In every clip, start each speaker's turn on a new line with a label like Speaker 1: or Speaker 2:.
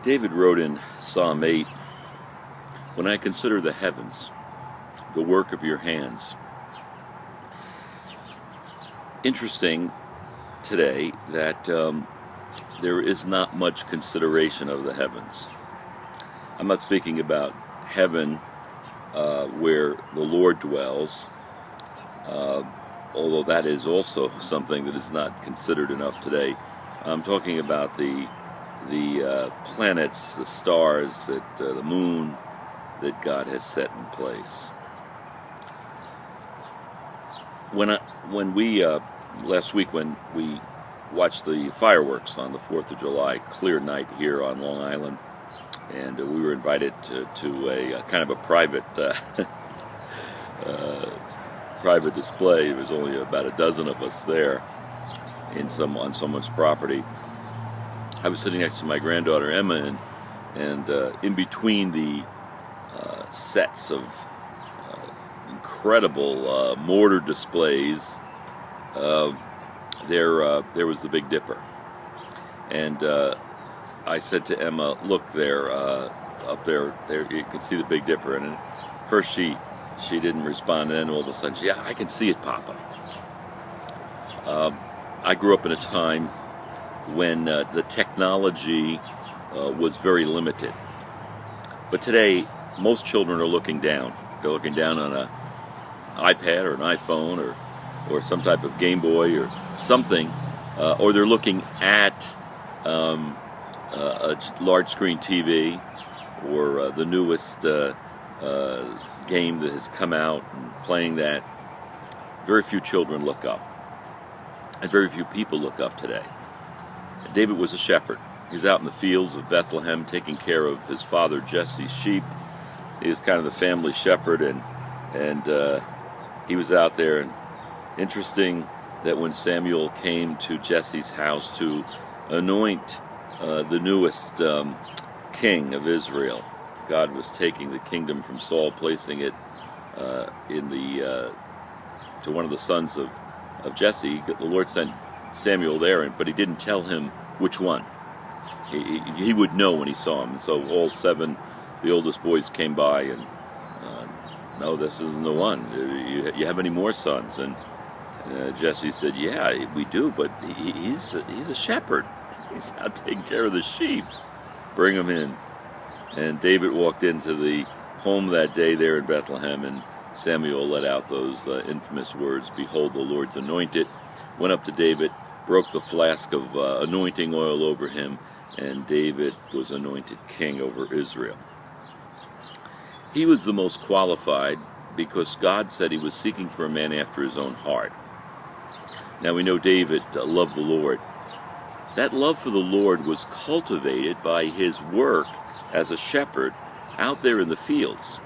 Speaker 1: David wrote in Psalm 8, "When I consider the heavens, the work of your hands." Interesting today that there is not much consideration of the heavens. I'm not speaking about heaven where the Lord dwells, although that is also something that is not considered enough today. I'm talking about the planets, the stars, the moon that God has set in place. Last week when we watched the fireworks on the 4th of July, clear night here on Long Island, and we were invited to a kind of a private private display. There was only about a dozen of us there on someone's property. I was sitting next to my granddaughter Emma, and in between the sets of incredible mortar displays, there was the Big Dipper, and I said to Emma, "Look there, up there you can see the Big Dipper." And at first she didn't respond, and then all of a sudden, "Yeah, I can see it, Papa." I grew up in a time when the technology was very limited, but today most children are looking down. They're looking down on an iPad or an iPhone or some type of Game Boy or something, or they're looking at a large screen TV or the newest game that has come out and playing that. Very few children look up, and very few people look up today. David was a shepherd. He was out in the fields of Bethlehem taking care of his father Jesse's sheep. He was kind of the family shepherd, and he was out there. And interesting that when Samuel came to Jesse's house to anoint the newest king of Israel, God was taking the kingdom from Saul, placing it to one of the sons of Jesse. The Lord sent Samuel there, but he didn't tell him which one. He would know when he saw him. And so all seven, the oldest boys, came by and, "No, this isn't the one. You have any more sons?" And Jesse said, "Yeah, we do, but he's a shepherd. He's out taking care of the sheep. Bring him in." And David walked into the home that day there in Bethlehem, and Samuel let out those infamous words, "Behold, the Lord's anointed," went up to David, broke the flask of anointing oil over him, and David was anointed king over Israel. He was the most qualified because God said he was seeking for a man after his own heart. Now we know David loved the Lord. That love for the Lord was cultivated by his work as a shepherd out there in the fields.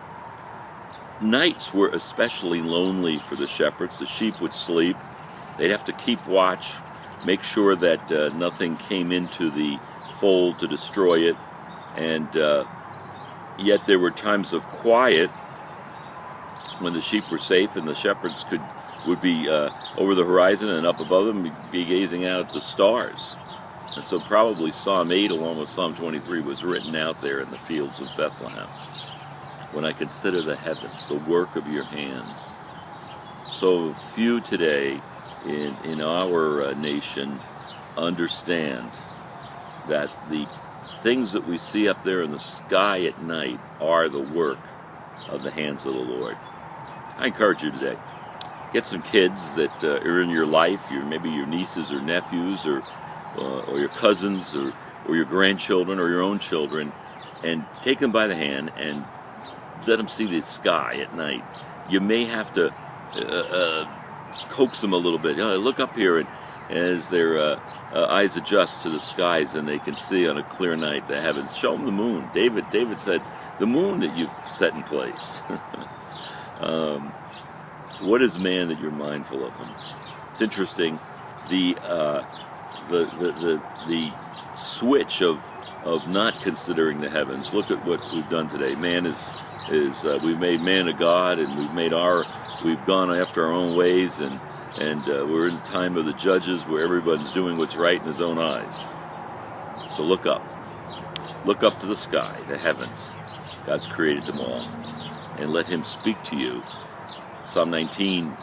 Speaker 1: Nights were especially lonely for the shepherds. The sheep would sleep. They'd have to keep watch, make sure that nothing came into the fold to destroy it, and yet there were times of quiet when the sheep were safe and the shepherds would be over the horizon, and up above them be gazing out at the stars. And so probably Psalm 8 along with Psalm 23 was written out there in the fields of Bethlehem. When I consider the heavens, the work of your hands. So few today in our nation understand that the things that we see up there in the sky at night are the work of the hands of the Lord. I encourage you today, get some kids that are in your life, maybe your nieces or nephews or your cousins or your grandchildren or your own children, and take them by the hand and let them see the sky at night. You may have to coax them a little bit. Look up here, and as their eyes adjust to the skies and they can see on a clear night the heavens, show them the moon. David said, "The moon that you've set in place." What is man that you're mindful of him? It's interesting, the switch of not considering the heavens. Look at what we've done today. Man is we've made man a god, and we've gone after our own ways, and we're in the time of the judges where everybody's doing what's right in his own eyes. So look up. Look up to the sky, the heavens. God's created them all. And let him speak to you. Psalm 19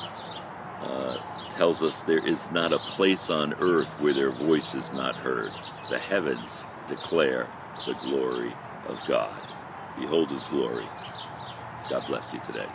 Speaker 1: tells us there is not a place on earth where their voice is not heard. The heavens declare the glory of God. Behold his glory. God bless you today.